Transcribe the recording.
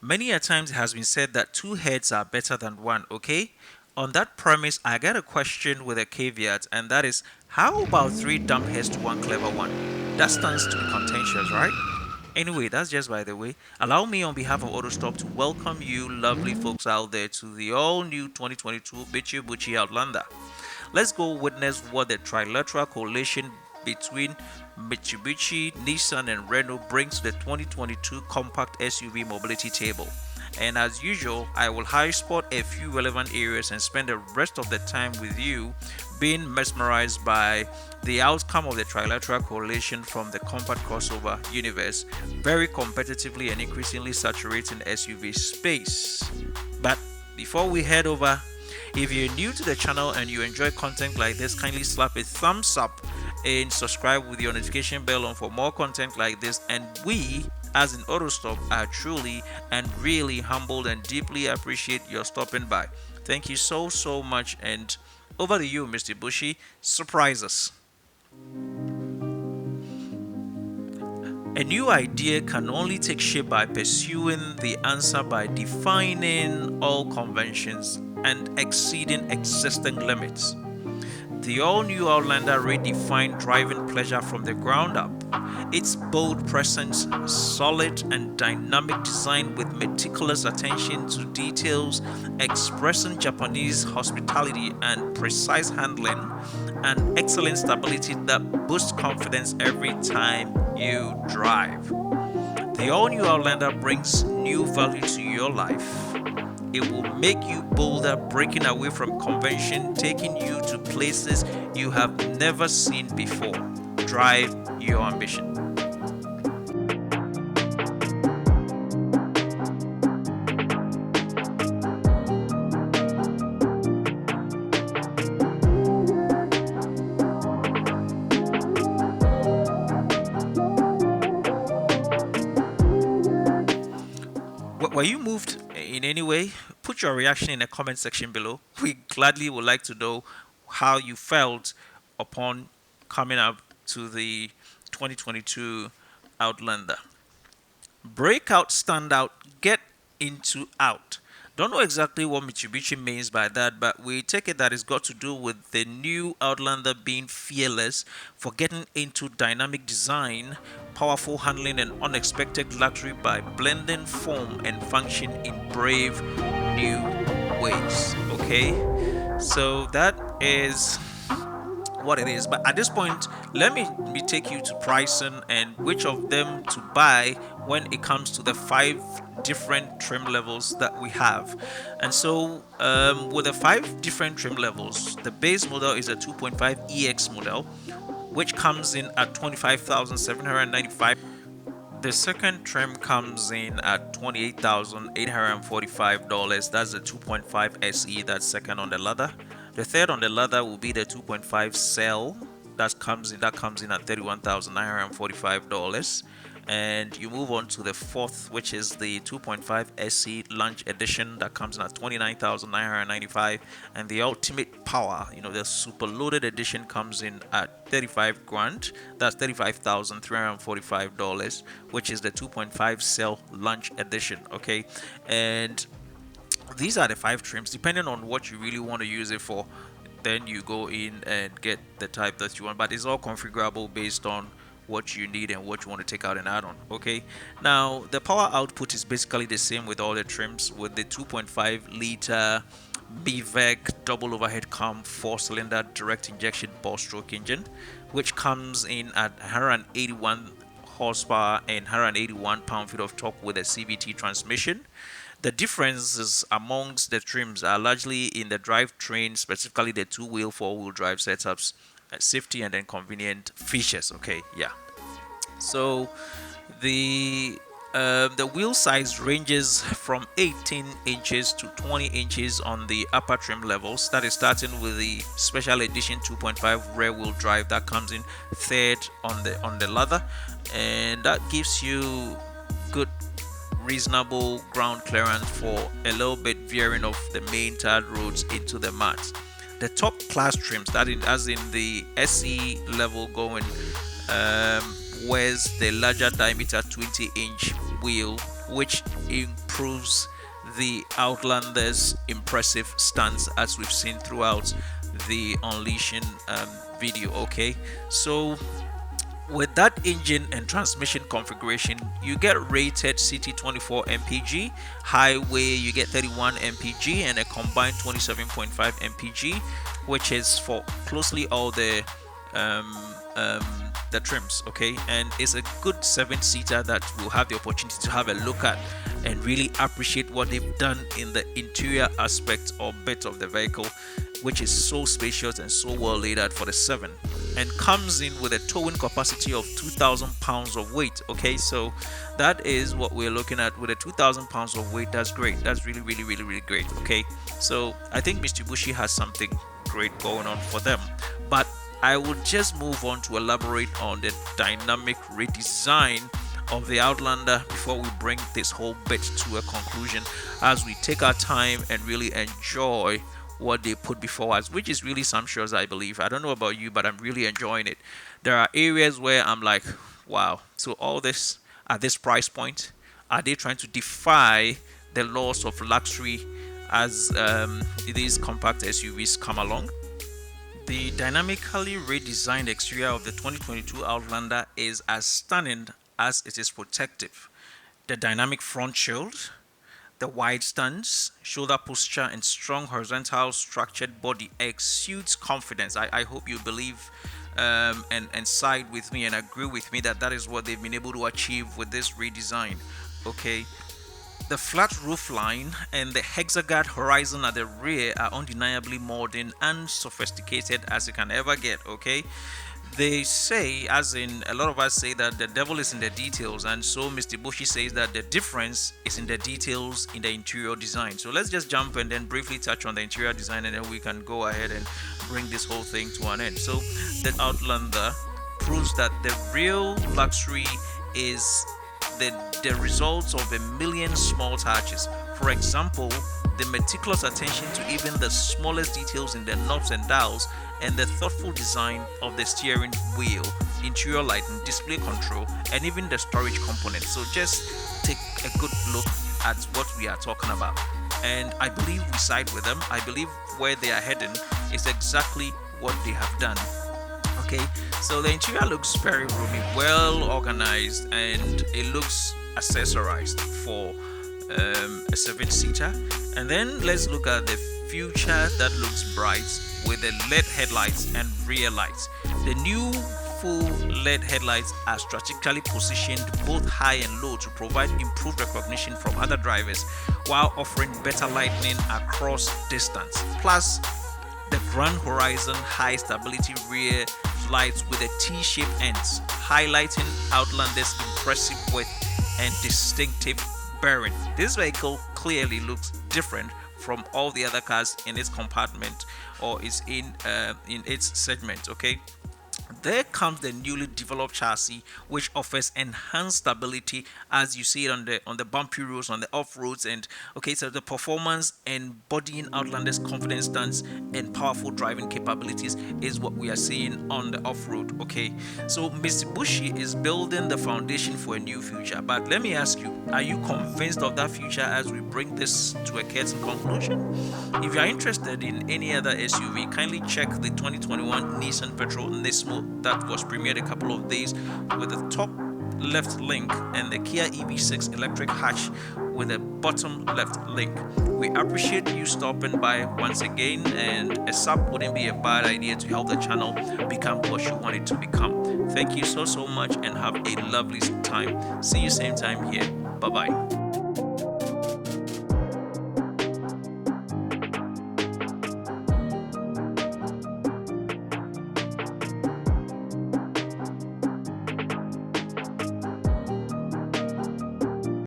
Many a times it has been said that two heads are better than one, okay? On that premise, I got a question with a caveat, and that is how about three dumb heads to one clever one? That stands to be contentious, right? Anyway, that's just by the way. Allow me on behalf of AutoStop to welcome you lovely folks out there to the all-new 2022 Mitsubishi Outlander. Let's go witness what the trilateral coalition between Mitsubishi, Nissan, and Renault brings to the 2022 compact SUV mobility table. And as usual, I will high spot a few relevant areas and spend the rest of the time with you being mesmerized by the outcome of the trilateral coalition from the compact crossover universe, very competitively and increasingly saturating SUV space. But before we head over, if you're new to the channel and you enjoy content like this, kindly slap a thumbs up and subscribe with your notification bell on for more content like this. And we, as in AutoStop, are truly and really humbled and deeply appreciate your stopping by. Thank you so much, and over to you, Mr. Bushy. Surprise us. A new idea can only take shape by pursuing the answer by defining all conventions and exceeding existing limits. The all-new Outlander redefined driving pleasure from the ground up. Its bold presence, solid and dynamic design with meticulous attention to details, expressing Japanese hospitality and precise handling, and excellent stability that boosts confidence every time you drive. The all-new Outlander brings new value to your life. It will make you bolder, breaking away from convention, taking you to places you have never seen before. Drive your ambition. Were you moved in any way? Put your reaction in the comment section below. We gladly would like to know how you felt upon coming up to the 2022 Outlander. Breakout, stand out, get into out. Don't know exactly what Mitsubishi means by that, but we take it that it's got to do with the new Outlander being fearless for getting into dynamic design, powerful handling, and unexpected luxury by blending form and function in brave new ways. Okay, so that is what it is. But at this point, let me take you to pricing and which of them to buy when it comes to the five different trim levels that we have. And so with the five different trim levels, the base model is a 2.5 EX model, which comes in at 25,795. The second trim comes in at $28,845. That's the 2.5 SE, that's second on the ladder. The third on the ladder will be the 2.5 Cell. That comes in at $31,945. And you move on to the fourth, which is the 2.5 SE Launch Edition. That comes in at $29,995. And the Ultimate Power, the super loaded edition, comes in at 35 grand. That's $35,345, which is the 2.5 Cell Launch Edition. Okay, and these are the five trims. Depending on what you really want to use it for, then you go in and get the type that you want, but it's all configurable based on what you need and what you want to take out and add on. Okay, now the power output is basically the same with all the trims, with the 2.5 liter BVEC double overhead cam 4-cylinder direct injection ball stroke engine, which comes in at 181 horsepower and 181 pound-feet of torque with a CVT transmission. The differences amongst the trims are largely in the drivetrain, specifically the two-wheel, four-wheel drive setups, safety, and then convenient features. Okay, yeah. So the wheel size ranges from 18 inches to 20 inches on the upper trim levels. That is starting with the special edition 2.5 rear wheel drive that comes in third on the ladder, and that gives you good reasonable ground clearance for a little bit veering off the main tarred roads into the mud. The top class trims, that is as in the SE level going, wears the larger diameter 20-inch wheel, which proves the Outlander's impressive stance, as we've seen throughout the Unleashing video. Okay, so with that engine and transmission configuration, you get rated city 24 mpg, highway you get 31 mpg, and a combined 27.5 mpg, which is for closely all um, the trims. Okay, and it's a good 7-seater that will have the opportunity to have a look at and really appreciate what they've done in the interior aspect or bit of the vehicle, which is so spacious and so well laid out for the 7, and comes in with a towing capacity of 2,000 pounds of weight. Okay, so that is what we're looking at with a 2,000 pounds of weight. That's great. That's really great. Okay, so I think Mitsubishi has something great going on for them, but I would just move on to elaborate on the dynamic redesign of the Outlander before we bring this whole bit to a conclusion, as we take our time and really enjoy what they put before us, which is really sumptuous, I believe. I don't know about you, but I'm really enjoying it. There are areas where I'm like, wow, so all this at this price point, are they trying to defy the laws of luxury as these compact SUVs come along? The dynamically redesigned exterior of the 2022 Outlander is as stunning as it is protective. The dynamic front shield, the wide stance, shoulder posture, and strong horizontal structured body exudes confidence. I hope you believe and side with me and agree with me that that is what they've been able to achieve with this redesign. Okay, the flat roof line and the hexagard horizon at the rear are undeniably modern and sophisticated as you can ever get. Okay, they say, as in a lot of us say, that the devil is in the details, and so Mr. Bushi says that the difference is in the details in the interior design. So let's just jump and then briefly touch on the interior design, and then we can go ahead and bring this whole thing to an end. So the Outlander proves that the real luxury is the results of a million small touches. For example, the meticulous attention to even the smallest details in the knobs and dials, and the thoughtful design of the steering wheel, interior lighting, display control, and even the storage components. So just take a good look at what we are talking about, and I believe we side with them. I believe where they are heading is exactly what they have done. Okay, so the interior looks very roomy, well organized, and it looks accessorized for a 7-seater. And then let's look at the future that looks bright with the LED headlights and rear lights. The new full LED headlights are strategically positioned both high and low to provide improved recognition from other drivers while offering better lighting across distance. Plus, the Grand Horizon high stability rear lights with the T-shaped ends, highlighting Outlander's impressive width and distinctive bearing. This vehicle clearly looks different from all the other cars in its compartment or is in its segment. Okay, there comes the newly developed chassis, which offers enhanced stability, as you see it on the bumpy roads, on the off roads, and okay, so the performance embodying Outlander's confidence stance and powerful driving capabilities is what we are seeing on the off road. Okay, so Mitsubishi is building the foundation for a new future. But let me ask you, are you convinced of that future as we bring this to a curtain conclusion? If you are interested in any other SUV, kindly check the 2021 Nissan Petrol Nismo that was premiered a couple of days with the top left link, and the Kia EV6 electric hatch with a bottom left link. We appreciate you stopping by once again, and a sub wouldn't be a bad idea to help the channel become what you want it to become. Thank you so much and have a lovely time. See you same time here. Bye bye.